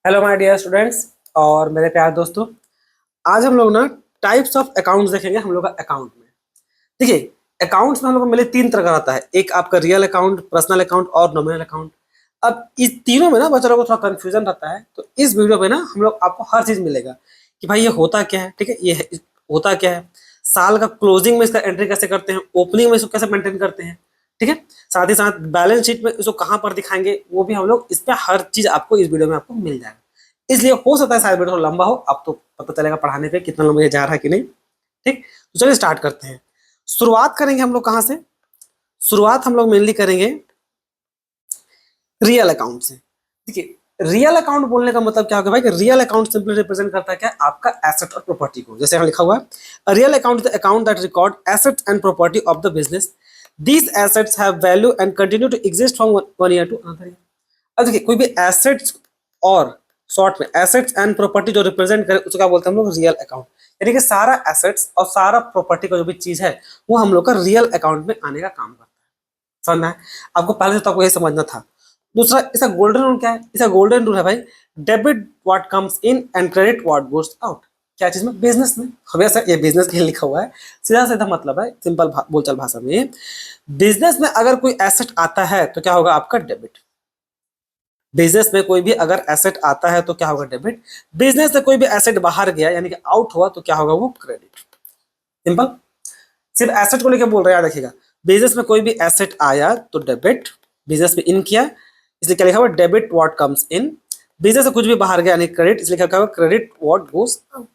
Hello my dear students और मेरे प्यारे दोस्तों। आज हम लोग ना टाइप्स ऑफ अकाउंट्स देखेंगे हम लोग का अकाउंट में। देखिए, अकाउंट्स में हम लोग को मिले तीन तरह का आता है, एक आपका रियल अकाउंट, पर्सनल अकाउंट और नॉमिनल अकाउंट। अब इस तीनों में ना बच्चों लोगों को थोड़ा कंफ्यूजन रहता है, तो इस वीडियो में ना हम लोग आपको हर चीज मिलेगा कि भाई ये होता क्या है। ठीक है, होता क्या है, साल का क्लोजिंग में इसका एंट्री कैसे करते हैं, ओपनिंग में इसको कैसे मेंटेन करते हैं। ठीक है, साथ ही साथ बैलेंस शीट में इसको कहाँ पर दिखाएंगे वो भी हम लोग, इस पे हर चीज आपको इस वीडियो में आपको मिल जाएगा। इसलिए हो सकता है शायद वीडियो लंबा हो, अब तो पता चलेगा पढ़ाने पे कितना लंबा ये जा रहा है कि नहीं। ठीक, तो चलिए स्टार्ट करते हैं। शुरुआत करेंगे हम लोग कहाँ से? शुरुआत हम लोग मेनली करेंगे रियल अकाउंट से। देखिए, रियल अकाउंट बोलने का मतलब क्या होगा भाई कि रियल अकाउंट सिंपली रिप्रेजेंट करता है क्या, आपका एसेट और प्रॉपर्टी को। जैसे यहाँ लिखा हुआ है, real account is the account that record assets and property of the business. These assets have value and continue to exist from one year to another year. अब देखिए, कोई भी एसेट्स और शॉर्ट में एसेट्स एंड प्रॉपर्टी जो represent करे उसको क्या बोलते हैं हम लोग, रियल अकाउंट। यानी कि सारा एसेट्स और सारा प्रॉपर्टी का जो भी चीज है वो हम लोग का रियल अकाउंट में आने का काम करता है। समझना है आपको, पहले से तो आपको ये समझना था। दूसरा, इसका गोल्डन रूल क्या है? इसका गोल्डन रूल है भाई, debit what comes in and credit what goes out. क्या चीज में? बिजनेस में। हमेशा ये बिजनेस के लिए लिखा हुआ है, सीधा सीधा मतलब है, सिंपल बोलचाल भाषा में। बिजनेस में अगर कोई एसेट आता है तो क्या होगा, आपका डेबिट। बिजनेस में कोई भी अगर एसेट आता है तो क्या होगा, डेबिट। बिजनेस से कोई भी एसेट बाहर गया यानी कि आउट हुआ तो क्या होगा, वो क्रेडिट। सिंपल, सिर्फ एसेट को लेकर बोल रहे हैं, याद रखिएगा। बिजनेस में कोई भी एसेट आया तो डेबिट, बिजनेस में इन किया इसलिए क्या लिखा हुआ, debit what comes in. Business से कुछ भी बाहर गया यानी क्रेडिट, इसलिए क्या होगा, क्रेडिट व्हाट गोस आउट।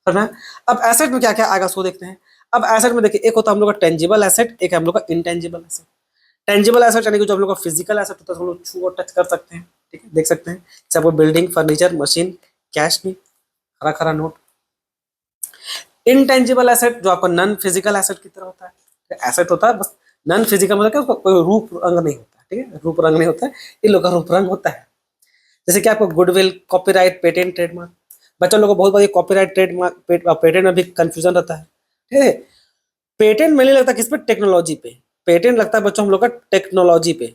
समझना है? अब एसेट में क्या क्या आएगा सो देखते हैं। अब एसेट में देखिए, एक होता है हम लोग का टेंजिबल एसेट, एक है हम लोग का इंटेंजिबल एसेट। टेंजिबल एसेट यानी कि जो हम लोग का फिजिकल एसेट होता है, हम लोग छू और टच कर सकते हैं। ठीक है, देख सकते हैं, जैसे वो बिल्डिंग, फर्नीचर, मशीन, कैश भी, हरा खरा नोट। इनटेंजिबल एसेट जो आपका नॉन फिजिकल एसेट की तरह होता है, एसेट होता है बस नॉन फिजिकल, मतलब क्या, उसका कोई रूप रंग नहीं होता। ठीक है, रूप रंग नहीं होता है, इन लोग का रूप रंग होता है। जैसे कि आपको गुडविल, कॉपीराइट, पेटेंट, ट्रेडमार्क। बच्चों लोगों को बहुत बार कॉपीराइट, ट्रेडमार्क, पेटेंट में भी कंफ्यूजन रहता है। ठीक है, पेटेंट मेनली लगता है किस पे, टेक्नोलॉजी पे। पेटेंट लगता है बच्चों हम लोग का टेक्नोलॉजी पे।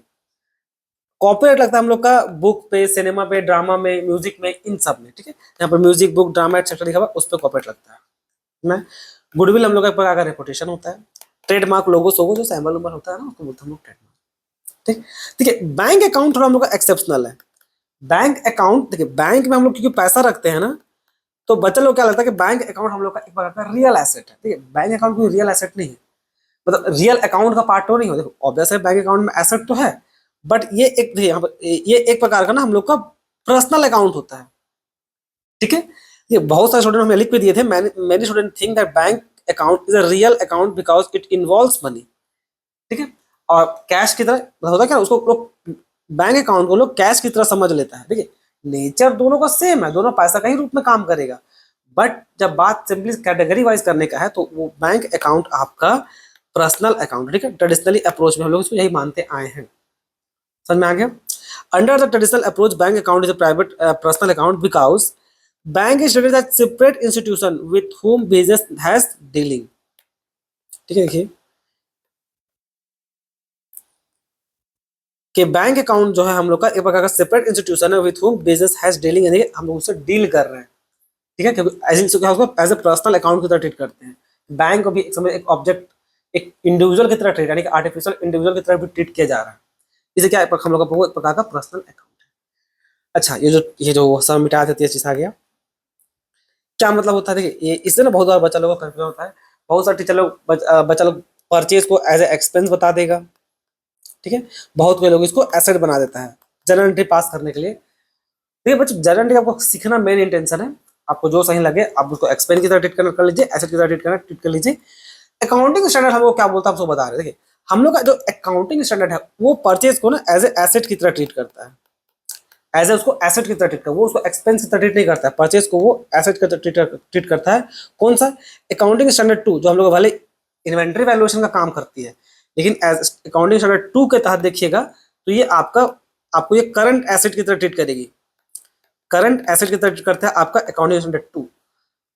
कॉपीराइट लगता है हम लोग का बुक पे, सिनेमा पे, ड्रामा में, म्यूजिक में, इन सब में। ठीक है, यहाँ पर म्यूजिक, बुक, ड्रामा एक्सेट्रा लिखा हुआ उस पर कॉपीराइट लगता है ना। गुडविल हम लोग का एक प्रकार का रेपुटेशन होता है। ट्रेडमार्क लोगो सोगो जो सैम्बल नंबर होता है ना, उसको बोलते हैं हम लोग ट्रेडमार्क। ठीक, देखिए बैंक अकाउंट थोड़ा हम लोग का एक्सेप्शनल है। बैंक अकाउंट देखिए, बैंक में हम लोग क्योंकि पैसा रखते हैं ना, तो बच्चा लोग क्या लगता है कि बैंक अकाउंट हम लोग का एक प्रकार का रियल एसेट है। ठीक है, बैंक अकाउंट कोई रियल एसेट नहीं है, मतलब रियल अकाउंट का पार्ट तो नहीं हो। देखो ऑब्वियस है, बैंक अकाउंट में एसेट तो है, बट ये एक यहाँ पर ये एक प्रकार का ना हम लोग का पर्सनल अकाउंट होता है। ठीक है, ये बहुत सारे स्टूडेंट हमें लिख भी दिए थे, many student think that bank account is a real account because it involves money. ठीक है, और कैश की तरह होता क्या, उसको लोग बैंक अकाउंट को लोग कैश की तरह समझ लेता है। ठीक है, नेचर दोनों का सेम है, दोनों पैसा का ही रूप में काम करेगा, बट जब बात सिंपली कैटेगरी वाइज करने का है तो वो बैंक अकाउंट आपका पर्सनल अकाउंट। ठीक है, ट्रेडिशनली अप्रोच में हम लोग इसको यही मानते आए हैं। समझ में आ गया? Under the traditional approach bank account is a private personal account because bank is treated as separate institution with whom business has dealing। ठीक है, देखिए कि बैंक अकाउंट जो है हम लोग का एक प्रकार का सेपरेट इंस्टीट्यूशन है with whom business has dealing, यानी हम लोग उससे डील कर रहे हैं। ठीक है, क्योंकि एज ए पर्सनल अकाउंट की तरह ट्रीट करते हैं। बैंक को भी एक समय एक ऑब्जेक्ट, एक इंडिविजुअल की तरह ट्रीट, यानी कि आर्टिफिशियल इंडिविजुअल की तरह भी ट्रीट किया जा रहा है। इसे क्या हम लोग का वो एक प्रकार का पर्सनल अकाउंट है। अच्छा, ये जो सब मिटा देती है चीज आ गया, क्या मतलब होता है? देखिए, ये इससे ना बहुत बार बच्चा लोगों को कंफ्यूजन होता है। बहुत सारे टीचर लोग बच्चा लोग परचेज को एज ए एक्सपेंस बता देगा। ठीक है, बहुत कोई लोग इसको एसेट बना देता है जनरल एंट्री पास करने के लिए। देखिए बच्चों, जनरल एंट्री आपको सीखना मेन इंटेंशन है, आपको जो सही लगे आप उसको एक्सपेंस की तरह ट्रीट करना कर लीजिए, एसेट की तरह ट्रीट कर लीजिए। अकाउंटिंग स्टैंडर्ड हमको क्या बोलता है, आपको बता रहे हैं। देखिए, हम लोग का जो अकाउंटिंग स्टैंडर्ड है वो परचेज को ना एज ए एसेट की तरह ट्रीट करता है, एज ए उसको एसेट की तरह ट्रीट करता है, वो उसको एक्सपेंस की तरह ट्रीट नहीं करता है। परचेज को वो एसेट की तरह ट्रीट करता है। कौन सा? अकाउंटिंग स्टैंडर्ड 2, जो हम लोग भले इन्वेंट्री वैल्यूएशन का काम करती है, लेकिन एज अकाउंटिंग स्टैंडर्ड 2 के तहत देखिएगा तो ये आपको ये करंट एसेट की तरह ट्रीट करेगी। करंट एसेट की तरह ट्रीट करता है आपका अकाउंटिंग स्टैंडर्ड 2,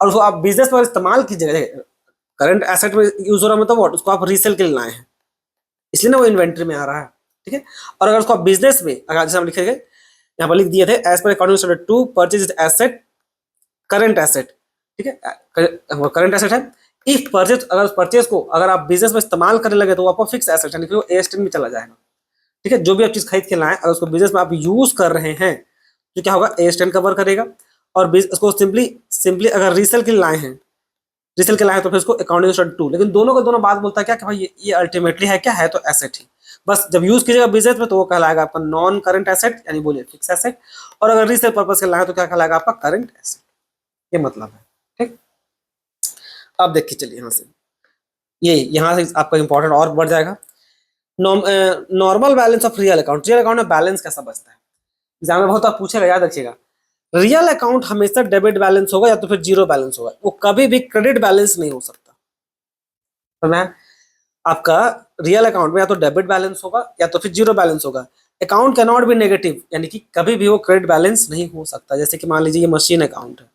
और उसको आप बिजनेस पर इस्तेमाल कीजिएगा। करंट एसेट में यूज हो रहा है मतलब व्हाट, उसको आप रीसेल के लिए लाए हैं, इसलिए ना वो इन्वेंट्री में आ रहा है। ठीक है, और अगर उसको आप बिजनेस में, अगर जैसे हम लिखेंगे यहाँ पर लिख दिए थे as per accounting standard 2 purchase asset current asset, ठीक है, करंट एसेट है। इफ परचेज, अगर उस परचेज को अगर आप बिजनेस में इस्तेमाल करने लगे तो वो आपको फिक्स एसेट यानी कि वो AS10 में चला जाएगा, ठीक है। जो भी आप चीज खरीद के लाए अगर उसको बिजनेस में आप यूज कर रहे हैं तो क्या होगा, AS10 कवर करेगा। और उसको सिंपली अगर रीसेल के लिए लाए हैं, रीसेल के लाए तो फिर उसको अकाउंटिंग स्टैंडर्ड 2। लेकिन दोनों का दोनों बात बोलता है क्या कि भाई ये अल्टीमेटली है क्या, है तो एसेट ही, बस जब यूज कीजिएगा बिजनेस में तो वो कहलाएगा आपका नॉन करंट एसेट यानी बोलिए फिक्स एसेट, और अगर रीसेल पर्पज के लाए तो क्या कहलाएगा आपका करंट एसेट, ये मतलब है, ठीक। अब देखिए चलिए यहाँ से, ये यहाँ से आपका इंपॉर्टेंट और बढ़ जाएगा। Normal balance of real account, real account में बैलेंस कैसा बचता है, एग्जाम में बहुत आप पूछेगा, याद रखिएगा। रियल अकाउंट हमेशा डेबिट बैलेंस होगा या तो फिर जीरो बैलेंस होगा, वो कभी भी क्रेडिट बैलेंस नहीं हो सकता। तो मैं आपका रियल अकाउंट में या तो डेबिट बैलेंस होगा या तो फिर जीरो बैलेंस होगा। Account can not be negative यानी कि कभी भी वो क्रेडिट बैलेंस नहीं हो सकता। जैसे कि मान लीजिए ये मशीन अकाउंट है,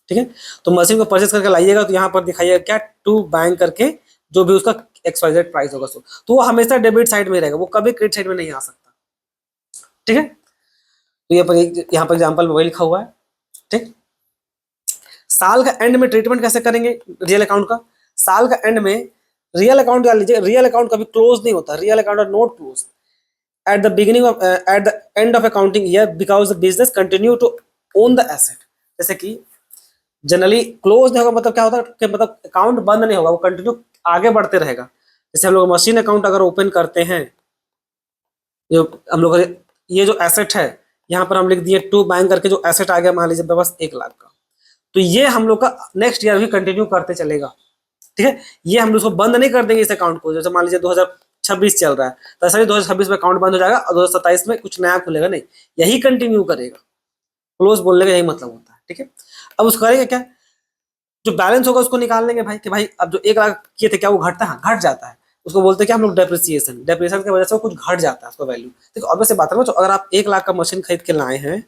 ठीक है, तो मशीन को परचेज करके लाइएगा तो यहाँ पर दिखाइएगा क्या, टू बैंक करके जो भी उसका XYZ प्राइस होगा तो वो हमेशा डेबिट साइड में रहेगा, वो कभी क्रेडिट साइड में नहीं आ सकता, ठीक है। तो यहाँ पर एग्जाम्पल में वही लिखा हुआ है, ठीक। साल का एंड में ट्रीटमेंट कैसे करेंगे रियल अकाउंट का, साल का एंड में रियल अकाउंट डाल लीजिए, रियल अकाउंट कभी क्लोज नहीं होता, real account are not close at the beginning of at the end of accounting year because the business continue to own the asset. जैसे कि जनरली क्लोज नहीं होगा मतलब क्या होता है कि मतलब अकाउंट बंद नहीं होगा, वो कंटिन्यू आगे बढ़ते रहेगा। जैसे हम लोग मशीन अकाउंट अगर ओपन करते हैं, जो हम लोग ये जो एसेट है यहाँ पर हम लिख दिए टू बैंक करके, जो एसेट आ गया मान लीजिए बस 1 लाख का, तो ये हम लोग का नेक्स्ट ईयर भी कंटिन्यू करते चलेगा, ठीक है। ये हम लोग उसको बंद नहीं कर देंगे इस अकाउंट को, जैसे मान लीजिए 2026 चल रहा है तो ऐसा ही 2026 में अकाउंट बंद हो जाएगा और 2027 में कुछ नया खुलेगा नहीं, यही कंटिन्यू करेगा। क्लोज बोलने का यही मतलब होता है, ठीक है। अब उसको करेंगे क्या, जो बैलेंस होगा उसको निकाल लेंगे भाई कि भाई अब जो 1 लाख किए थे क्या वो घटता है, घट जाता है, उसको बोलते हैं कि हम लोग डेप्रिसिएशन, डेप्रिसिएशन की वजह से वो कुछ घट जाता है उसका वैल्यू। देखो अब से बात है ना, तो अगर आप 1 लाख का मशीन खरीद के लाए हैं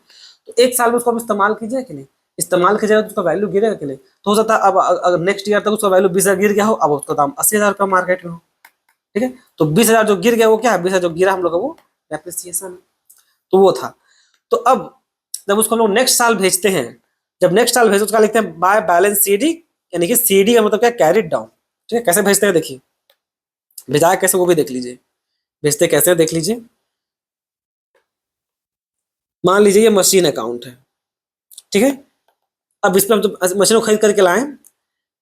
तो 1 साल में उसको आप इस्तेमाल कीजिए कि नहीं, इस्तेमाल कीजिएगा तो उसका वैल्यू गिरेगा कि नहीं, तो हो सकता है अब अगर नेक्स्ट ईयर तक उसका वैल्यू 20,000 गिर गया हो, अब उसका दाम 80,000 का मार्केट में हो, ठीक है। तो 20,000 जो गिर गया वो क्या है, 20,000 जो गिरा हम लोग का वो डेप्रिसिएशन, तो वो था। तो अब जब उसको हम लोग नेक्स्ट साल भेजते हैं, जब नेक्स्ट साल भेजो उसका लिखते हैं बाय बैलेंस CD, यानी कि CD का मतलब क्या, कैरिड डाउन, ठीक है। कैसे भेजते हैं देखिए, भेजा कैसे वो भी देख लीजिए, भेजते कैसे देख लीजिए। मान लीजिए ये मशीन अकाउंट है, ठीक है। अब इस पर हम तो मशीन को खरीद करके लाए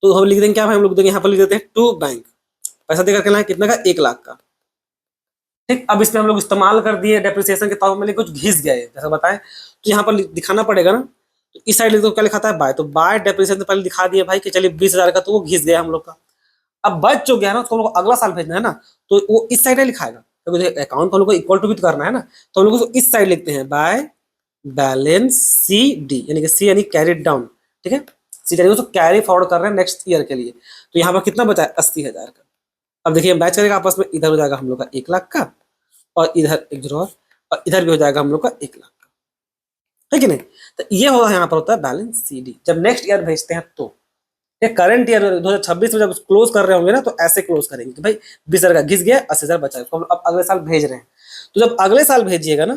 तो हम लिख देंगे क्या भाई, हम लोग देंगे यहाँ पर लिख देते हैं टू बैंक, पैसा दे करके लाए कितना का, 1 लाख का, ठीक। अब इसमें हम लोग इस्तेमाल कर दिए डेप्रिसिएशन के तौर में, कुछ घिस गए जैसा बताएं तो यहाँ पर दिखाना पड़ेगा ना, तो इस साइड तो क्या लिखा है बाय, तो बाय डेप्रिसिएशन से पहले दिखा दिए भाई कि चलिए 20,000 का, तो वो घिस गया हम लोग का। अब बच जो गया ना उसको हम लोग अगला साल भेजना है ना, तो वो इस साइड लिखाएगा क्योंकि अकाउंट को हम लोग को इक्वल टू भी करना है ना, तो हम लोग उसको इस साइड लिखते हैं बाय बैलेंस CD, यानी कि C यानी कैरिड डाउन, ठीक है। C यानी उसको कैरी फॉरवर्ड कर रहे हैं नेक्स्ट ईयर के लिए। तो यहाँ पर कितना बचा है, 80,000 का। अब देखिए मैच करेगा आपस में, इधर हो जाएगा हम लोग का 1 लाख का और इधर एक जीरो और इधर भी हो जाएगा हम लोग का 1 लाख का, है कि नहीं। तो ये होगा यहाँ पर होता है बैलेंस CD। जब नेक्स्ट ईयर भेजते हैं तो ये करंट ईयर 2026 में जब क्लोज कर रहे होंगे ना तो ऐसे क्लोज करेंगे कि भाई 20,000 का घिस गया, 80,000 बचा है, उसको अब अगले साल भेज रहे हैं। तो जब अगले साल भेजिएगा ना,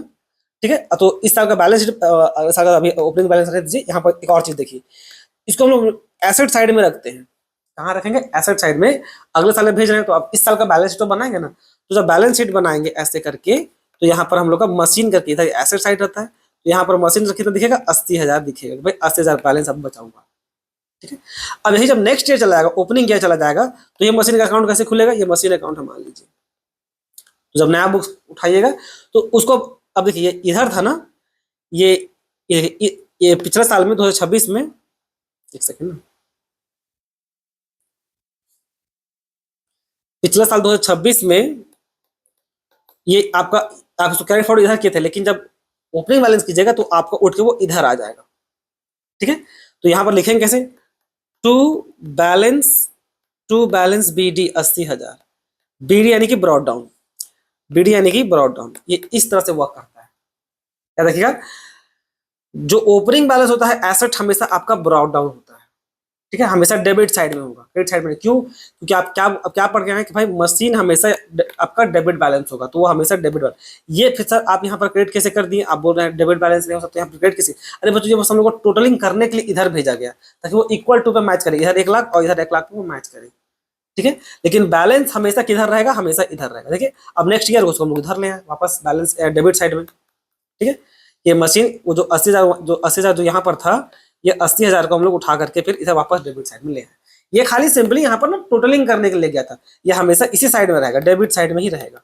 ठीक है, तो इस साल का बैलेंस शीट, अगले साल का अभी ओपनिंग बैलेंस रख दीजिए। यहाँ पर एक और चीज देखिए, इसको हम लोग एसेट साइड में रखते हैं, कहाँ रखेंगे, एसेट साइड में। अगले साल में भेज रहे हैं तो अब इस साल का बैलेंस शीट तो बनाएंगे ना, तो जब बैलेंस शीट बनाएंगे ऐसे करके तो यहाँ पर हम लोग का मशीन करके इधर एसेट साइड रहता है, तो यहाँ पर मशीन रखी तो दिखेगा 80,000 दिखेगा, भाई 80,000 बैलेंस अब बचा हुआ, ठीक है। अब यही जब नेक्स्ट ईयर चला जाएगा, ओपनिंग ईयर चला जाएगा, तो ये मशीन का अकाउंट कैसे खुलेगा, ये मशीन अकाउंट हम मान लीजिए, तो जब नया बुक उठाइएगा तो उसको, अब देखिए इधर था ना, ये ये पिछले साल में 2026 में, एक सेकंड ना, पिछला साल 2026 में ये आपका, आप इसको कैरी फॉरवर्ड इधर किए थे, लेकिन जब ओपनिंग बैलेंस कीजिएगा तो आपको उठ के वो इधर आ जाएगा, ठीक है। तो यहाँ पर लिखेंगे कैसे, टू बैलेंस BD 80,000, BD यानी कि ब्रॉड डाउन, BD यानी कि ब्रॉड डाउन, ये इस तरह से वर्क करता है। क्या देखिएगा, जो ओपनिंग बैलेंस होता है एसेट हमेशा आपका ब्रॉड डाउन होता है, ठीक है, हमेशा डेबिट साइड में होगा, क्रेडिट साइड में नहीं। क्यों? क्योंकि आप क्या पढ़ गए हैं कि भाई मशीन हमेशा आपका डेबिट बैलेंस होगा, तो वो हमेशा डेबिट बैलेंस। ये फिर सर आप यहाँ पर क्रेडिट कैसे कर दिए? आप बोल रहे हैं डेबिट बैलेंस नहीं हो सकता, यहाँ पर क्रेडिट कैसे? अरे बच्चों, ये बस हम लोग को टोटलिंग करने के लिए इधर भेजा गया ताकि वो इक्वल टू पे मैच करे, इधर 1 लाख और इधर 1 लाख पे मैच करे, ठीक है। लेकिन बैलेंस हमेशा किधर रहेगा? हमेशा इधर रहेगा। देखिए अब नेक्स्ट ईयर उसको हम लोग इधर ले आए वापस बैलेंस डेबिट साइड में, ठीक है। ये मशीन वो जो 80,000 जो यहाँ पर था, ये 80,000 को हम लोग उठा करके फिर इधर वापस डेबिट साइड में ले आए। ये खाली सिंपली यहाँ पर ना टोटलिंग करने के लिए गया था। ये हमेशा इसी साइड में रहेगा, डेबिट साइड में ही रहेगा।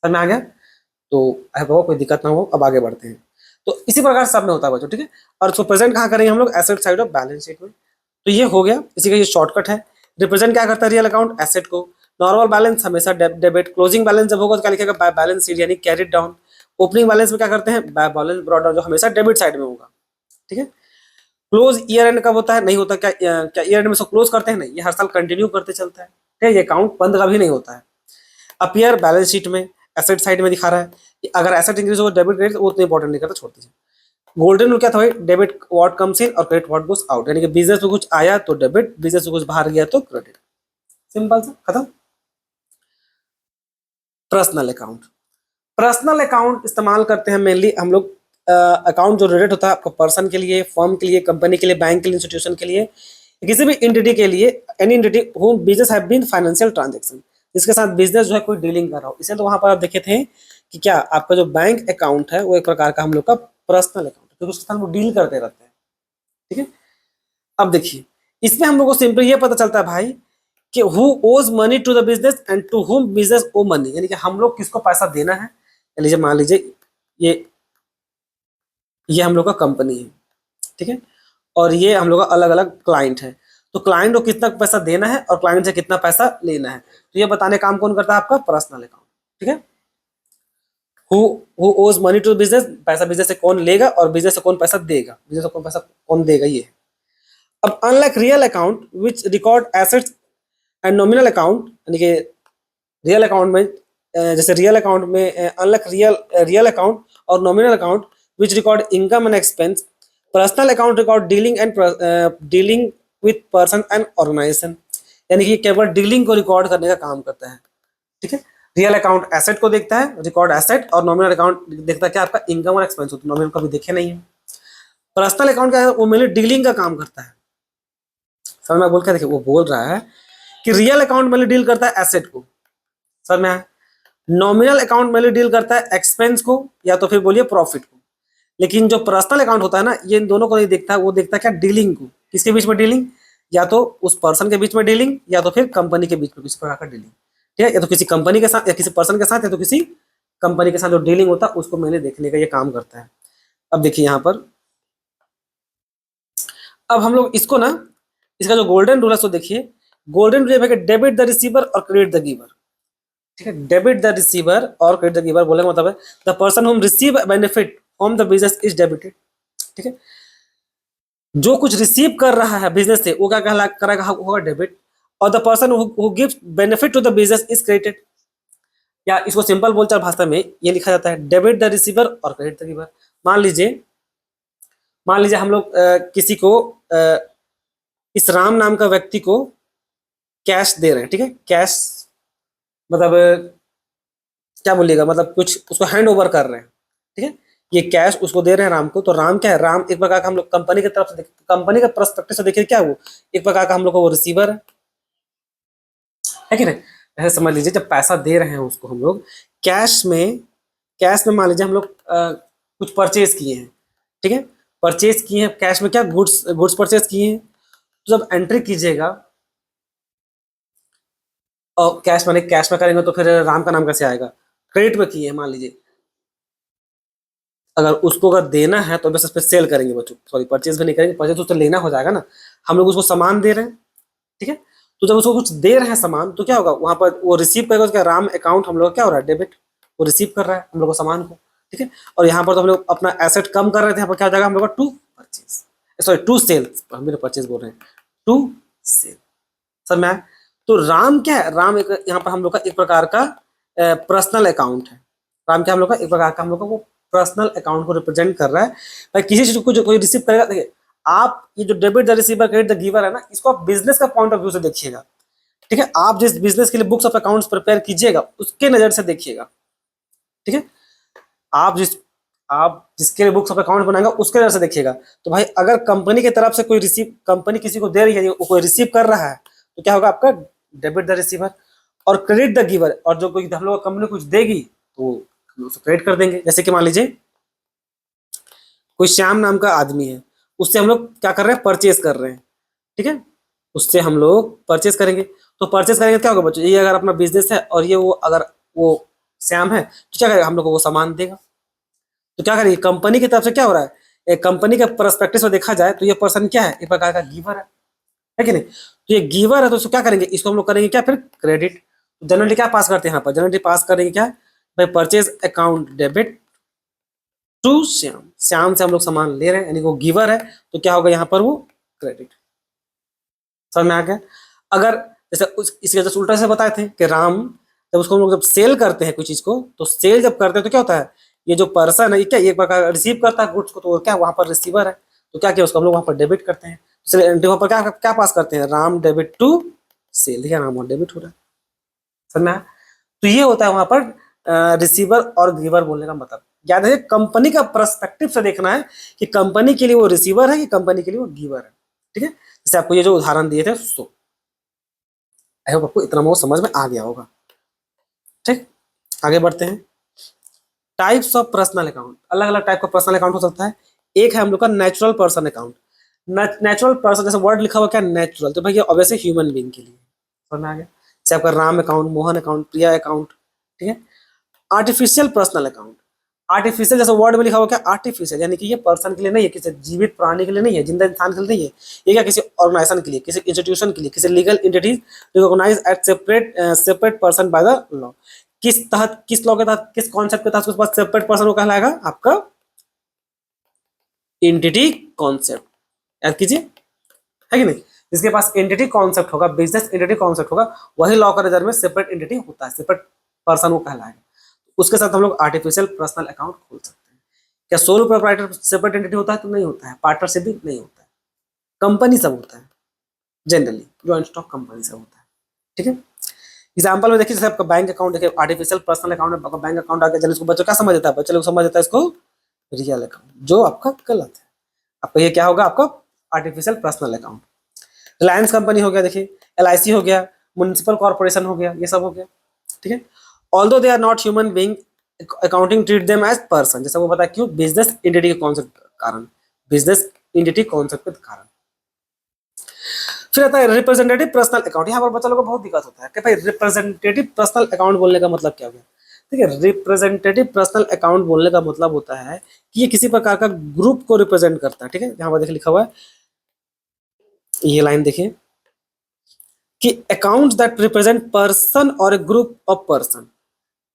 समझ में आ गया? तो कोई दिक्कत ना हो, अब आगे बढ़ते हैं। तो इसी प्रकार सब में होता है बच्चों, ठीक है। और उसको प्रेजेंट कहाँ करेंगे हम लोग? Asset side of balance sheet में। तो ये हो गया, इसी का ये शॉर्टकट है। रिप्रेजेंट क्या करता है? रियल अकाउंट, एसेट को। नॉर्मल बैलेंस हमेशा डेबिट। क्लोजिंग बैलेंस जब होगा तो क्या लिखेगा? बैलेंस शीट यानी कैरिड डाउन। ओपनिंग बैलेंस में क्या करते हैं? बैलेंस ब्रॉट डाउन, जो हमेशा डेबिट साइड में होगा, ठीक है। क्लोज ईयर एंड कब होता है? नहीं होता। क्या ईयर एंड में सब क्लोज करते हैं? नहीं, ये हर साल कंटिन्यू करते चलता है, ठीक है। ये अकाउंट बंद कभी नहीं होता है। अपीयर बैलेंस शीट में एसेट साइड में दिखा रहा है कि अगर एसेट इंक्रीज हो डेबिट क्रेडिट वो उतना इंपॉर्टेंट नहीं करता, छोड़ दीजिए। गोल्डन रूल क्या था भाई? डेबिट व्हाट कम्स इन और क्रेडिट व्हाट गोस आउट, यानी कि बिजनेस में कुछ आया तो डेबिट, बिजनेस में कुछ बाहर गया तो क्रेडिट। सिंपल सा, खत्म। Personal account. पर्सनल अकाउंट इस्तेमाल करते हैं मेनली हम लोग। अकाउंट जो रिलेटेड होता है आपको पर्सन के लिए, फर्म के लिए, कंपनी के लिए, बैंक के लिए, इंस्टीट्यूशन के लिए, किसी भी एंटिटी के लिए, any entity whom business have been financial transaction, जिसके साथ बिजनेस जो है कोई डीलिंग कर रहा हो। इसे तो वहां पर आप देखे थे कि क्या आपका जो बैंक अकाउंट है वो एक प्रकार का हम लोग का पर्सनल अकाउंट है, क्योंकि उसके साथ हम लोग डील करते रहते हैं, ठीक है। अब देखिए इसमें हम लोग को सिंपली ये पता चलता है भाई कि who owes money to the business and to whom business owe money, यानी कि हम लोग किसको पैसा देना है। लीजिए मान लीजिए ये हम लोग का कंपनी है, ठीक है, और ये हम लोग का अलग अलग क्लाइंट है। तो क्लाइंट को कितना पैसा देना है और क्लाइंट से कितना पैसा लेना है, तो ये बताने काम कौन करता है? आपका पर्सनल अकाउंट, ठीक है। Who owes money to business, पैसा बिजनेस से कौन लेगा और बिजनेस से कौन पैसा देगा, बिजनेस से कौन पैसा कौन देगा, ये। अब unlike real account which record assets and nominal account, यानी कि रियल अकाउंट में जैसे रियल अकाउंट में अनलाइक रियल अकाउंट और nominal account which record income and expense, personal account record dealing with person and organization, यानी कि केवल dealing को रिकॉर्ड करने का काम करता है, ठीक है। रियल अकाउंट एसेट को देखता है, रिकॉर्ड एसेट, और नॉमिनल अकाउंट देखता है क्या? आपका इनकम और एक्सपेंस। तो नॉमिनल कभी देखे नहीं है। पर्सनल अकाउंट क्या है? वो मेनली डीलिंग का काम करता है। समझ में बोल के देखिए, वो बोल रहा है कि रियल अकाउंट मेनली डील करता है एसेट को, समझ में आया। नॉमिनल अकाउंट मेनली डील करता है एक्सपेंस को या तो फिर बोलिए प्रॉफिट को। लेकिन जो पर्सनल अकाउंट होता है ना, ये इन दोनों को नहीं देखता, वो देखता है क्या? डीलिंग को। किसके बीच में डीलिंग? या तो उस पर्सन के बीच में डीलिंग, या तो फिर कंपनी के बीच में किसी प्रकार का डीलिंग, ठीक है। या तो किसी कंपनी के साथ या किसी पर्सन के साथ या तो किसी कंपनी के साथ जो डीलिंग होता है उसको मैंने देखने का ये काम करता है। अब देखिए यहाँ पर, अब हम लोग इसको ना, इसका जो गोल्डन रूल है सो देखिए। गोल्डन रूल है कि डेबिट द रिसीवर और क्रेडिट द गिवर, ठीक है। डेबिट द रिसीवर और क्रेडिट द गिवर बोलने का मतलब है the person whom receive benefit from the business is debited, ठीक है। जो कुछ रिसीव कर रहा है बिजनेस से वो क्या कहला करेगा? होगा डेबिट। और the person who gives benefit to the business is credited. या इसको सिंपल बोलचाल भाषा में ये लिखा जाता है डेबिट द रिसीवर और क्रेडिट द गिवर। मान लीजिए हम लोग किसी को इस राम नाम का व्यक्ति को कैश दे रहे हैं, ठीक है। कैश मतलब क्या बोलिएगा, मतलब कुछ उसको हैंड ओवर कर रहे हैं, ठीक है। ये कैश उसको दे रहे हैं राम को। तो राम क्या है? राम एक प्रकार का हम लोग कंपनी की तरफ से कंपनी का पर्सपेक्टिव से देखिए क्या वो एक प्रकार का हम लोग को वो रिसीवर है कि नहीं। ऐसे समझ लीजिए जब पैसा दे रहे हैं उसको हम लोग कैश में मान लीजिए हम लोग कुछ परचेज किए हैं, ठीक है। परचेज किए हैं कैश में, क्या गुड्स परचेज किए हैं। तो जब एंट्री कीजिएगा और कैश में करेंगे तो फिर राम का नाम कैसे आएगा? क्रेडिट में किए हैं मान लीजिए। अगर देना है तो बस इस पर सेल करेंगे बच्चों, सॉरी परचेज भी नहीं करेंगे, परचेज तो लेना हो जाएगा ना। हम लोग उसको सामान दे रहे हैं, ठीक है। तो जब उसको कुछ दे रहे हैं सामान तो क्या होगा? वहां पर वो रिसीव करेगा, उसका राम अकाउंट हम लोग क्या हो रहा है? डेबिट। वो रिसीव कर रहा है हम लोग को सामान को, ठीक है। और यहाँ पर तो हम लोग अपना एसेट कम कर रहे थे, यहाँ पर क्या हो जाएगा? हम लोग का to purchase, sorry to sell, हम मेरे परचेज बोल रहे हैं, टू सेल। सर मैं तो राम क्या है? राम एक यहाँ पर हम लोग का एक प्रकार का पर्सनल अकाउंट है। राम क्या हम लोग का एक प्रकार का हम लोग का वो पर्सनल अकाउंट को रिप्रेजेंट कर रहा है। भाई किसी चीज को जो कोई रिसीव करेगा, देखिए आप ये जो debit the receiver credit the giver है ना, इसको आप बिजनेस का पॉइंट ऑफ व्यू से देखिएगा, ठीक है। आप जिस बिजनेस के लिए बुक्स ऑफ अकाउंट्स प्रिपेयर कीजिएगा उसके नजर से देखिएगा, ठीक है। आप जिसके लिए बुक्स ऑफ अकाउंट बनाएगा उसके नजर से देखिएगा। तो भाई अगर कंपनी की तरफ से कोई रिसीव, कंपनी किसी को दे रही है, कोई रिसीव कर रहा है, तो क्या होगा आपका डेबिट द रिसीवर, और क्रेडिट द गिवर, और जो कोई हम लोग कंपनी कुछ देगी तो हम उसको क्रेडिट कर देंगे। जैसे कि मान लीजिए कोई श्याम नाम का आदमी है, उससे हम लोग क्या कर रहे हैं, परचेज कर रहे हैं, ठीक है। उससे हम लोग परचेज करेंगे, तो परचेज करेंगे तो क्या होगा बच्चों, ये अगर अपना बिजनेस है और ये वो अगर वो श्याम है तो क्या करेगा, हम लोग को वो सामान देगा। तो क्या करेंगे, कंपनी की तरफ से क्या हो रहा है, एक कंपनी के परस्पेक्टिव से देखा जाए तो ये पर्सन क्या है, एक प्रकार का गिवर है कि नहीं। तो ये गिवर है तो इसको क्या करेंगे, इसको हम लोग करेंगे क्या, फिर क्रेडिट। तो जनरली क्या पास करते हैं यहाँ पर, जनरली पास करेंगे क्या भाई, purchase account debit to Shyam, Shyam से हम लोग सामान ले रहे हैं, यानी वो गिवर है, तो क्या होगा यहाँ पर वो क्रेडिट। समझ में आ गया। अगर जैसे इसके जैसे उल्टा से बताए थे कि राम, जब उसको हम लोग जब सेल करते हैं कोई चीज को, तो सेल जब करते हैं तो क्या होता है, ये जो पर्सन है ये क्या, एक प्रकार रिसीव करता है गुड्स को, तो क्या वहां पर रिसीवर है, तो क्या किया उसको हम लोग वहां पर डेबिट करते हैं, इसलिए वहां पर क्या क्या पास करते हैं, राम डेबिट टू सेल, देखिए राम और डेबिट हो रहा है। समझ में आया? तो ये होता है वहां पर रिसीवर और गिवर बोलने का मतलब। याद है, कंपनी का पर्सपेक्टिव से देखना है कि कंपनी के लिए वो रिसीवर है कि कंपनी के लिए वो गिवर है, ठीक है। जैसे आपको ये जो उदाहरण दिए थे, सो आई होप आपको इतना बहुत समझ में आ गया होगा, ठीक। आगे बढ़ते हैं। टाइप्स ऑफ पर्सनल अकाउंट, अलग अलग टाइप का पर्सनल अकाउंट हो सकता है। एक है हम लोग का natural person account. Natural person, जैसे वर्ड लिखा हुआ क्या, नेचुरल, तो भाई ये ऑब्वियसली ह्यूमन बीइंग के लिए। समझ में आ गया। जैसे आपका राम अकाउंट, मोहन अकाउंट, प्रिया अकाउंट, ठीक है। आर्टिफिशियल पर्सनल अकाउंट, आर्टिफिशियल जैसे वर्ड में लिखा हुआ क्या, आर्टिफिशियल, यानी कि ये पर्सन के लिए नहीं है, किसी जीवित प्राणी के लिए नहीं है, जिंदा इंसान के लिए नहीं है, ये क्या किसी ऑर्गेनाइजेशन के लिए, किसी इंस्टीट्यूशन के लिए, किसी legal entities recognize at separate person by the law. किस तहत, किस लॉ के तहत, किस कॉन्सेप्ट के तहत उसके पास सेपरेट पर्सन को कहलाएगा, आपका एंटिटी कॉन्सेप्ट। याद कीजिए, है कि नहीं। जिसके पास एंटिटी कॉन्सेप्ट होगा, बिजनेस एंटिटी कॉन्सेप्ट होगा, वही लॉ का नजर में सेपरेट एंटिटी होता है, सेपरेट पर्सन को कहलाएगा। उसके साथ हम लोग आर्टिफिशियल पर्सनल अकाउंट खोल सकते हैं। क्या सोल प्रोप्राइटर सेपरेट एंटिटी होता है, तो नहीं होता है। पार्टनरशिप भी नहीं होता है, कंपनी सब होता है, जनरली जॉइंट स्टॉक कंपनी सब होता है, ठीक है। एग्जाम्पल में देखिए, जैसे आपका बैंक अकाउंट देखिए, आर्टिफिशियल पर्सनल अकाउंट में आपका बैंक अकाउंट आगे, इसको बच्चों क्या समझ जाता है, बच्चे लोग समझ जाता है इसको रियल अकाउंट, जो आपका गलत है। आपका ये क्या होगा, आपका artificial personal account. Reliance company हो गया, देखिए LIC हो गया, म्युनिसिपल कॉर्पोरेशन हो गया, ये सब हो गया, ठीक है। Although they are not human being, accounting treat them as person, जैसा वो बताया क्यों, बिजनेस एंटिटी के कॉन्सेप्ट के कारण, बिजनेस एंटिटी कॉन्सेप्ट के कारण। फिर आता है रिप्रेजेंटेटिव पर्सनल अकाउंट। यहाँ पर बच्चा लोगों को बहुत दिक्कत होता है कि भाई रिप्रेजेंटेटिव पर्सनल अकाउंट बोलने का मतलब क्या हो गया। ठीक है, रिप्रेजेंटेटिव पर्सनल अकाउंट बोलने का मतलब होता है कि ये किसी प्रकार का ग्रुप को रिप्रेजेंट करता है। ठीक है, यहाँ पर देखिए लिखा हुआ है, ये लाइन देखिए कि अकाउंट्स दैट रिप्रेजेंट पर्सन और ए ग्रुप ऑफ पर्सन,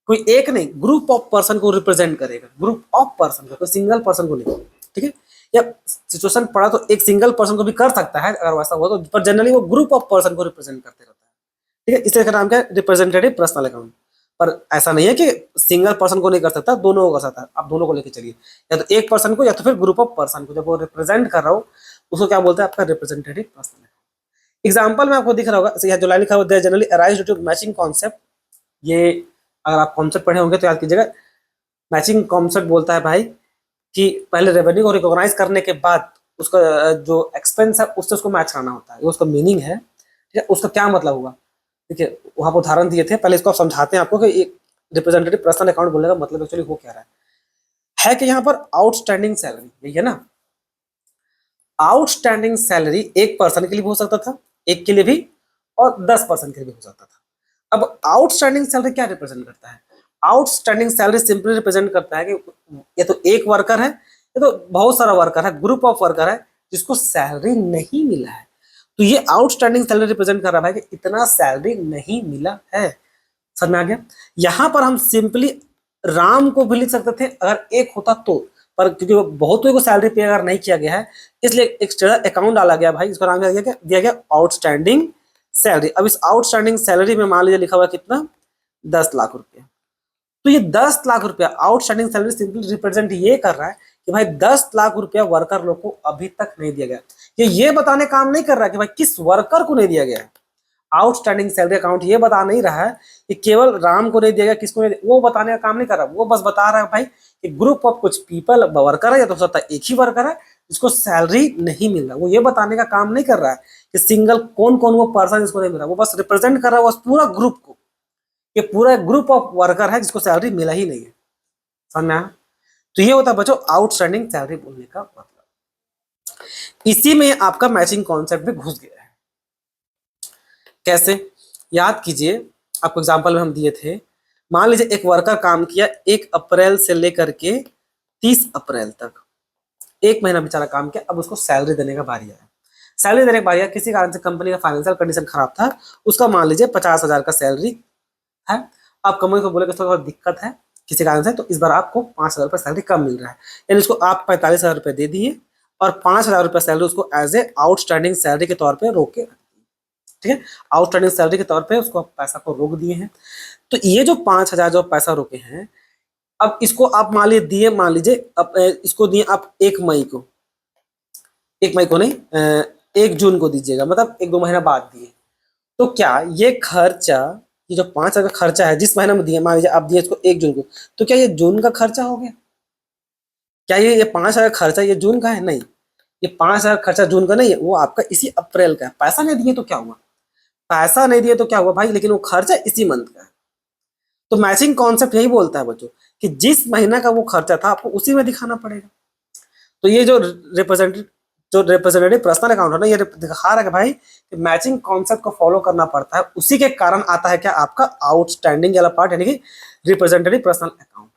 कोई एक नहीं, ग्रुप ऑफ पर्सन को रिप्रेजेंट करेगा, ग्रुप ऑफ पर्सन का, कोई सिंगल पर्सन को नहीं। ठीक है, या सिचुएशन पड़ा तो एक सिंगल पर्सन को भी कर सकता है अगर वैसा हुआ तो, पर जनरली वो ग्रुप ऑफ पर्सन को रिप्रेजेंट करते रहता है। ठीक है, इसलिए नाम क्या है, रिप्रेजेंटेटिव पर्सनल अकाउंट। पर ऐसा नहीं है कि सिंगल पर्सन को नहीं कर सकता, दोनों को कर सकता है। आप दोनों को लेके चलिए, या तो एक पर्सन को या तो फिर ग्रुप ऑफ पर्सन को, जब वो रिप्रेजेंट कर रहा हो उसको क्या बोलते हैं, आपका रिप्रेजेंटेटिव पर्सनल। एग्जाम्पल में आपको दिख रहा होगा, यहाँ जो लाइन लिखा हुआ है, generally arise due to matching concept. ये अगर आप कॉन्सेप्ट पढ़े होंगे तो याद कीजिएगा, मैचिंग कॉन्सेप्ट बोलता है भाई कि पहले रेवेन्यू को रिकॉग्नाइज करने के बाद उसका जो एक्सपेंस है उससे उसको मैच करना होता है, ये उसका मीनिंग है। ठीक है, उसका क्या मतलब हुआ, देखिए वहां पर उदाहरण दिए थे, पहले इसको आप समझाते हैं आपको कि एक रिप्रेजेंटेटिव पर्सनल अकाउंट बोलने का मतलब एक्चुअली हो क्या रहा है कि यहाँ पर आउटस्टैंडिंग सैलरी, यही है ना, आउटस्टैंडिंग सैलरी एक पर्सन के लिए भी हो सकता था, एक के लिए भी, और 10% के लिए भी हो सकता था। अब आउटस्टैंडिंग सैलरी क्या रिप्रेजेंट करता है, आउटस्टैंडिंग सैलरी सिंपली रिप्रेजेंट करता है कि ये तो एक वर्कर है, ये तो बहुत सारा वर्कर है, ग्रुप ऑफ वर्कर है जिसको सैलरी नहीं मिला है, तो ये आउटस्टैंडिंग सैलरी रिप्रेजेंट कर रहा है कि इतना सैलरी नहीं मिला है। समझ में आ गया। यहां पर हम सिंपली राम को भी लिख सकते थे अगर एक होता तो, पर क्योंकि बहुतों को सैलरी पे अगर नहीं किया गया है इसलिए एक्स्ट्रा अकाउंट डाला गया भाई, इसका नाम दिया गया आउटस्टैंडिंग सैलरी। अब इस आउटस्टैंडिंग सैलरी में मान लीजिए लिखा हुआ कितना, 10 लाख रुपया, तो ये 10 लाख रुपया आउटस्टैंडिंग सैलरी सिंपली रिप्रेजेंट ये कर रहा है कि भाई 10 लाख रुपया वर्कर लोग को अभी तक नहीं दिया गया। ये बताने काम नहीं कर रहा कि भाई किस वर्कर को नहीं दिया गया है। आउटस्टैंडिंग सैलरी अकाउंट ये बता नहीं रहा है कि केवल राम को नहीं दिया गया, किसको नहीं दिया, वो बताने का काम नहीं कर रहा। वो बस बता रहा है भाई कि ग्रुप ऑफ कुछ पीपल वर्कर है, या तो सकता है एक ही वर्कर है जिसको सैलरी नहीं मिल रहा। वो ये बताने का काम नहीं कर रहा है कि सिंगल कौन कौन वो पर्सन जिसको नहीं मिल रहा। वो बस रिप्रेजेंट कर रहा है उस पूरा ग्रुप को, ये पूरा ग्रुप ऑफ वर्कर है जिसको सैलरी मिला ही नहीं है। समझ में आया? तो ये होता है बच्चों आउटस्टैंडिंग सैलरी बोलने का मतलब। इसी में आपका मैचिंग कॉन्सेप्ट भी घुस गया है। कैसे? याद कीजिए, आपको एग्जांपल में हम दिए थे, मान लीजिए एक वर्कर काम किया 1 अप्रैल से लेकर के 30 अप्रैल तक, 1 महीना बेचारा काम किया। अब उसको सैलरी देने का बारी आया। सैलरी देने का बारी आया, किसी कारण से कंपनी का फाइनेंशियल कंडीशन खराब था, उसका मान लीजिए 50,000 का सैलरी है। आप कंपनी को बोले कि थोड़ा दिक्कत है किसी कारण से, तो इस बार आपको 5,000 रुपये सैलरी कम मिल रहा है, यानी उसको आप 45,000 रुपये दे दिए और 5,000 रुपये सैलरी उसको एज ए आउटस्टैंडिंग सैलरी के तौर पे रोक के, ठीक है, आउटस्टैंडिंग सैलरी के तौर पे उसको पैसा को रोक दिए हैं। तो ये जो 5,000 जो पैसा रोके हैं, अब इसको आप मान लीजिए दिए, मान लीजिए अब इसको दिए आप 1 मई को, 1 मई को नहीं 1 जून को दीजिएगा, मतलब 1-2 महीना बाद दिए। तो क्या ये खर्चा, ये जो 5,000 का खर्चा है जिस महीने में दिए, मान लीजिए आप दिए इसको 1 जून को, तो क्या ये जून का खर्चा हो गया? क्या ये 5,000 का खर्चा ये जून का है? नहीं, ये 5,000 खर्चा जून का नहीं है, वो आपका इसी अप्रैल का है। पैसा नहीं दिए तो क्या हुआ? पैसा नहीं दिए तो क्या हुआ भाई, लेकिन वो खर्चा इसी मंथ का है। तो मैचिंग कॉन्सेप्ट यही बोलता है बच्चों कि जिस महीना का वो खर्चा था आपको उसी में दिखाना पड़ेगा। तो ये जो रिप्रेजेंटेटिव पर्सनल अकाउंट है ना, ये दिखा रहा है कि भाई कि मैचिंग कॉन्सेप्ट को फॉलो करना पड़ता है। उसी के कारण आता है क्या आपका आउटस्टैंडिंग वाला पार्ट, यानी कि रिप्रेजेंटेटिव पर्सनल अकाउंट।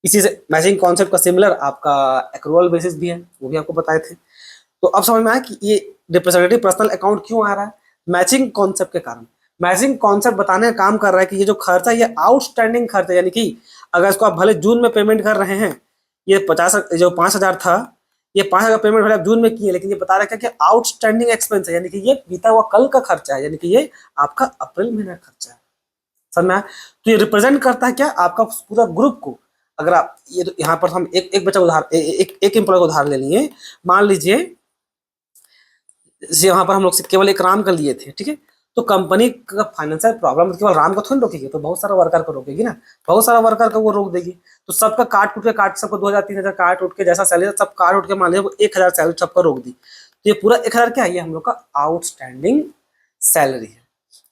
इसी से मैचिंग कॉन्सेप्ट का सिमिलर आपका एक्रूअल बेसिस भी है, वो भी आपको बताए थे। तो अब समझ में आया कि ये रिप्रेजेंटेटिव पर्सनल अकाउंट क्यों आ रहा है, मैचिंग कॉन्सेप्ट के कारण। मैचिंग कॉन्सेप्ट बताने का काम कर रहा है कि ये जो खर्चा, ये आउटस्टैंडिंग खर्चा, यानी कि अगर इसको आप भले जून में पेमेंट कर रहे हैं, ये 50 जो 5,000 था, ये 5,000 पेमेंट भले आप जून में किए, लेकिन ये बता रहा है कि आउटस्टैंडिंग एक्सपेंस है, यानी कि ये बीता हुआ कल का खर्चा है, यानी कि ये आपका अप्रैल महीना का खर्चा है। समझ में आया? तो ये रिप्रेजेंट करता है क्या आपका पूरा ग्रुप को। अगर आप ये तो यहाँ पर हम एक बच्चा उदाहरण, एक एम्प्लॉय का उदाहरण ले लिए, मान लीजिए यहाँ पर हम लोग केवल एक राम का लिए थे, ठीक है। तो कंपनी का फाइनेंशियल प्रॉब्लम केवल राम को थोड़ी रोकेगी, तो बहुत सारा वर्कर को रोकेगी ना, बहुत सारा वर्कर को वो रोक देगी। तो सबका काट सबको 2,000-3,000 काट उठ के जैसा सैलरी सब काट उठ के मान लीजिए 1,000 सैलरी सबको रोक दी। तो ये पूरा 1,000 क्या है, ये हम लोग का आउटस्टैंडिंग सैलरी है।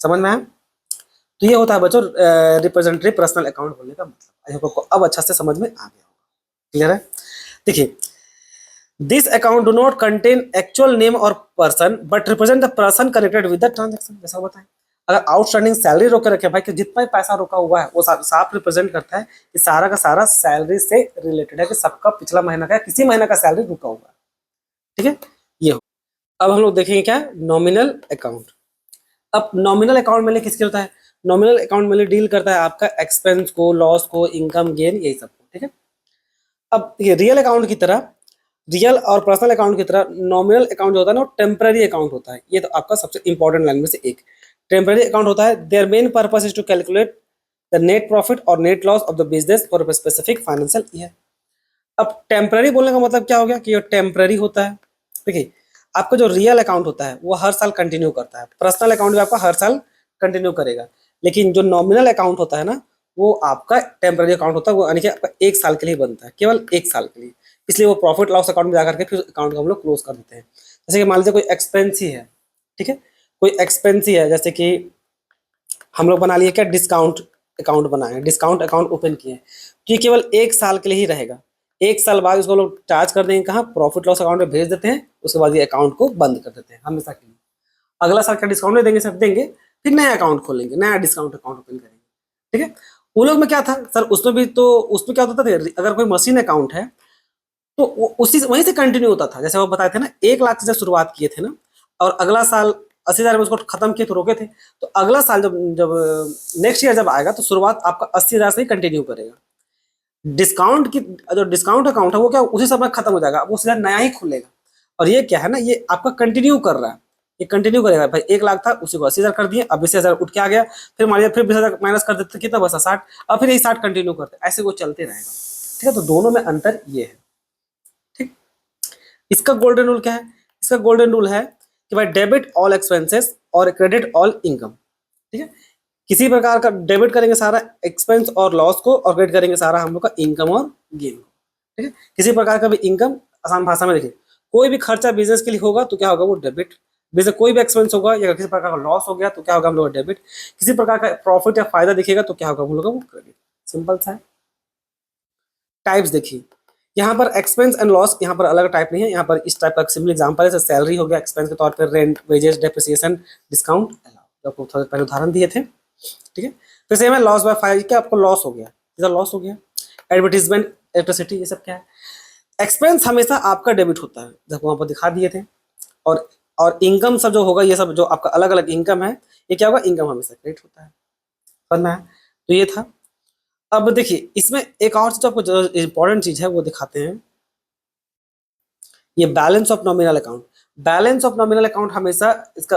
समझ में आया? तो ये होता है बच्चों रिप्रेजेंटेटिव पर्सनल अकाउंट बोलने का मतलब। आपको अब अच्छा से समझ में आ गया होगा। क्लियर है? देखिए, this account do not contain actual name और person but represent the person connected with the transaction. जैसा बताएं, अगर आउटस्टैंडिंग सैलरी रोके रखे भाई कि जितना भी पैसा रोका हुआ है वो साफ रिप्रेजेंट करता है कि सारा का सारा सैलरी से रिलेटेड है, कि सबका पिछला महीना का किसी महीना का सैलरी रुका हुआ है। ठीक है, ये हो। अब हम लोग देखेंगे क्या, नॉमिनल अकाउंट। अब नॉमिनल अकाउंट में किसके होता है, नॉमिनल अकाउंट में डील करता है आपका एक्सपेंस को, लॉस को, इनकम गेन, यही सब को। ठीक है, अब ये रियल अकाउंट की तरह, रियल और पर्सनल अकाउंट की तरह नॉमिनल अकाउंट जो होता है ना, वो टेम्पररी अकाउंट होता है। ये तो आपका सबसे इंपॉर्टेंट लाइन में से एक टेम्पररी अकाउंट होता है। Their main purpose is to calculate the net profit और net loss of the business for specific financial year. अब टेम्पररी बोलने का मतलब क्या हो गया कि ये टेम्पररी होता है। देखिए, आपका जो रियल अकाउंट होता है वो हर साल कंटिन्यू करता है, पर्सनल अकाउंट भी आपका हर साल कंटिन्यू करेगा, लेकिन जो नॉमिनल अकाउंट होता है ना, वो आपका टेम्पररी अकाउंट होता है, वो यानी कि आपका 1 साल के लिए बनता है, केवल 1 साल के लिए। इसलिए वो प्रॉफिट लॉस अकाउंट में जाकर के फिर अकाउंट को हम लोग क्लोज कर देते हैं। जैसे कि मान लीजिए कोई एक्सपेंस ही है, ठीक है, कोई एक्सपेंस ही है, जैसे कि हम लोग बना लिए क्या, डिस्काउंट अकाउंट बनाए, डिस्काउंट अकाउंट ओपन किए, तो ये केवल 1 साल के लिए ही रहेगा। 1 साल बाद उसको लोग चार्ज कर देंगे कहाँ, प्रॉफिट लॉस अकाउंट में भेज देते हैं, उसके बाद ये अकाउंट को बंद कर देते हैं हमेशा के लिए। अगला साल का डिस्काउंट नहीं देंगे, सब देंगे, फिर नया अकाउंट खोलेंगे, नया डिस्काउंट अकाउंट ओपन करेंगे। ठीक है, वो लोग में क्या था सर, उसमें भी तो उसमें क्या होता था, अगर कोई मशीन अकाउंट है तो उसी वहीं से कंटिन्यू होता था। जैसे वो बताए थे ना, 1 लाख से जब शुरुआत किए थे ना, और अगला साल 80,000 में उसको खत्म किए तो रोके थे, तो अगला साल जब जब नेक्स्ट ईयर जब आएगा तो शुरुआत आपका 80,000 से ही कंटिन्यू करेगा। डिस्काउंट की जो डिस्काउंट अकाउंट है वो क्या उसी समय खत्म हो जाएगा, वो सीधा नया ही खुलेगा। और ये क्या है ना, ये आपका कंटिन्यू कर रहा है, ये कंटिन्यू करेगा। भाई 1 लाख था, उसी को 80,000 कर दिए, अब 20,000 उठ के आ गया, फिर मान लिया फिर 20,000 माइनस कर देते, कितना बचा 60, और फिर यही 60 कंटिन्यू करते, ऐसे वो चलते रहेगा। ठीक है, तो दोनों में अंतर ये है। इसका गोल्डन रूल क्या है? इसका गोल्डन रूल है कि भाई डेबिट ऑल एक्सपेंसेस और क्रेडिट ऑल इनकम। ठीक है, किसी प्रकार का डेबिट करेंगे सारा एक्सपेंस और लॉस को, और क्रेडिट करेंगे सारा हम लोग का इनकम और गेन को। ठीक है, किसी प्रकार का भी इनकम, आसान भाषा में देखिए, कोई भी खर्चा बिजनेस के लिए होगा तो क्या होगा? वो डेबिट। बिजनेस कोई भी एक्सपेंस होगा या किसी प्रकार का लॉस हो गया तो क्या होगा? हम लोग का डेबिट। किसी प्रकार का प्रॉफिट या फायदा दिखेगा तो क्या होगा? हम लोग का वो क्रेडिट। सिंपल सा है। टाइप्स देखिए, यहाँ पर एक्सपेंस एंड लॉस, यहाँ पर अलग टाइप नहीं है। यहाँ पर इस टाइप का सिंपल एग्जांपल है, सैलरी हो गया एक्सपेंस के तौर पर, rent, wages, depreciation, discount, allow, आपको थोड़ा पहले उदाहरण दिए थे। ठीक है, फिर सेम है लॉस बाय फायर, क्या आपको लॉस हो गया, इधर लॉस हो गया। एडवर्टीजमेंट, इलेक्ट्रिसिटी, ये सब क्या है? एक्सपेंस हमेशा आपका डेबिट होता है, जब वहां पर दिखा दिए थे। और इनकम सब जो होगा, ये सब जो आपका अलग अलग इनकम है, ये क्या होगा? इनकम हमेशा क्रेडिट होता है। पढ़ना है तो ये था। अब देखिए, इसमें एक और चीज आपको जो इंपॉर्टेंट चीज है वो दिखाते हैं, ये balance of nominal account. Balance of nominal account हमेशा इसका,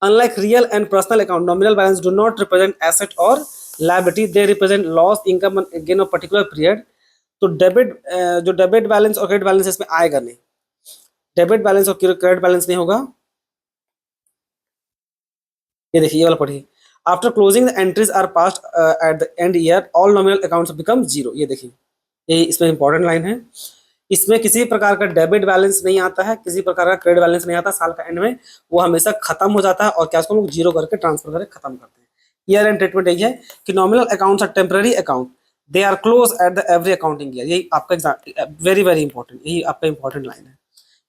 unlike real and personal account, nominal balance do not represent asset और liability, they represent loss, income and gain of particular period. तो डेबिट, जो डेबिट बैलेंस और credit balance इसमें आएगा नहीं, debit balance और क्रेडिट बैलेंस नहीं होगा। ये देखिए, ये वाला पढ़िए, after closing the entries are passed at the end year all nominal accounts become zero. ये देखिए, ये इसमें इंपॉर्टेंट लाइन है। इसमें किसी प्रकार का डेबिट बैलेंस नहीं आता है, किसी प्रकार का क्रेडिट बैलेंस नहीं आता, साल का एंड में वो हमेशा खत्म हो जाता है, और क्या उसको लोग जीरो करके ट्रांसफर करके खत्म करते हैं। ईयर एंड ट्रीटमेंट यही है कि nominal accounts are temporary account, they are close at the every accounting year. यही आपका एग्जाम, वेरी वेरी इंपॉर्टेंट, यही आपका इंपॉर्टेंट लाइन है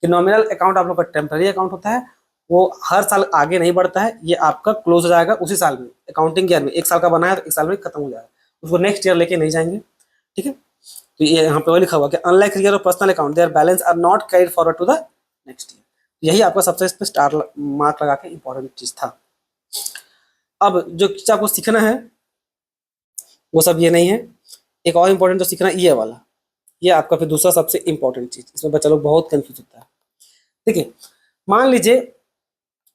कि नॉमिनल अकाउंट आप लोग का टेम्पररी अकाउंट होता है, वो हर साल आगे नहीं बढ़ता है, ये आपका क्लोज हो जाएगा उसी साल में, अकाउंटिंग ईयर में। एक साल का बना है तो एक साल में खत्म हो जाएगा, उसको नेक्स्ट ईयर लेके नहीं जाएंगे। ठीक है, तो ये यहाँ पे वही लिखा हुआ कि अनलाइक रियल और personal account, their balance are not carried forward to the next year. यही आपका सबसे इस पे स्टार मार्क लगा के इंपॉर्टेंट चीज था। अब जो चीज आपको सीखना है वो सब ये नहीं है, एक और इंपॉर्टेंट जो सीखना है ये वाला, ये आपका फिर दूसरा सबसे इंपॉर्टेंट चीज, इसमें बच्चा लोग बहुत कंफ्यूज होता है। देखिए, मान लीजिए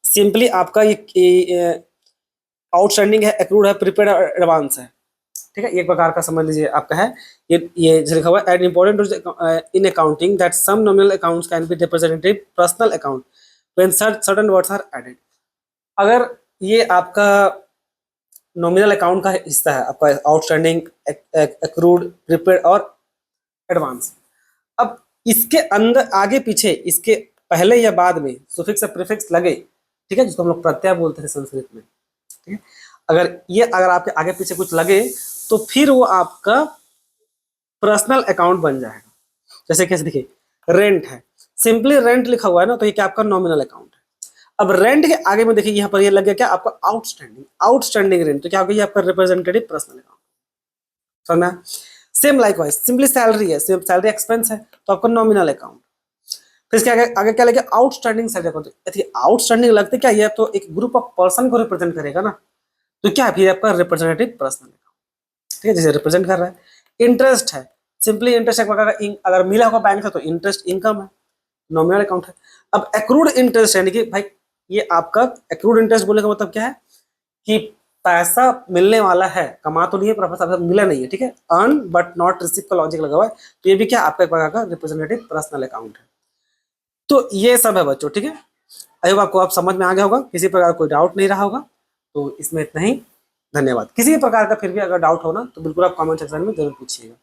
सिंपली आपका ये आउटस्टैंडिंग है, एक्रूड है, प्रीपेड और एडवांस है। ठीक है, एक प्रकार का समझ लीजिए आपका है, ये जो लिखा हुआ है, add important in accounting that some nominal accounts can be representative personal account when certain words are added. अगर ये आपका नॉमिनल अकाउंट का हिस्सा है, आपका आउटस्टैंडिंग, एक्रूड, प्रीपेड और एडवांस, अब इसके अंदर आगे पीछे, इसके पहले या बाद में सुफिक्स या प्रीफिक्स लगे, ठीक है, जिसको हम लोग प्रत्यय बोलते हैं संस्कृत में। ठीक है, अगर आपके आगे पीछे कुछ लगे तो फिर वो आपका पर्सनल अकाउंट बन जाएगा। जैसे कैसे, देखिए, रेंट है, सिंपली रेंट लिखा हुआ है ना, तो ये क्या आपका नॉमिनल अकाउंट है। अब रेंट के आगे में देखिए, यहाँ पर ये लग गया क्या आपका आउटस्टैंडिंग रेंट, तो क्या होगा? ये आपका रिप्रेजेंटेटिव पर्सनल अकाउंट। समझना? सेम लाइकवाइज, सिंपली सैलरी है, सैलरी एक्सपेंस है, तो आपका नॉमिनल अकाउंट। फिर इसके आगे क्या लगे? Outstanding salary account. आउटस्टैंडिंग लगते क्या, ये तो एक ग्रुप ऑफ पर्सन को रिप्रेजेंट करेगा ना, तो क्या है फिर आपका रिप्रेजेंटेटिव पर्सनल अकाउंट। ठीक है, जैसे रिप्रेजेंट कर रहा है। इंटरेस्ट है, सिंपली इंटरेस्ट एक प्रकार का, अगर मिला होगा बैंक से तो इंटरेस्ट इनकम है, नॉमिनल अकाउंट है। अब एक्रूड इंटरेस्ट यानी कि भाई ये आपका एक्रूड इंटरेस्ट बोलने का मतलब क्या है कि पैसा मिलने वाला है, कमा तो नहीं है पर पैसा मिला नहीं है। ठीक है, अर्न बट नॉट रिसीव का लॉजिक लगा हुआ है, तो ये भी क्या आपका एक प्रकार का रिप्रेजेंटेटिव पर्सनल अकाउंट है। तो ये सब है बच्चों। ठीक है, आई होप आपको आप समझ में आ गया होगा, किसी प्रकार कोई डाउट नहीं रहा होगा, तो इसमें इतना ही। धन्यवाद। किसी भी प्रकार का फिर भी अगर डाउट हो ना तो बिल्कुल आप कमेंट सेक्शन में जरूर पूछिएगा।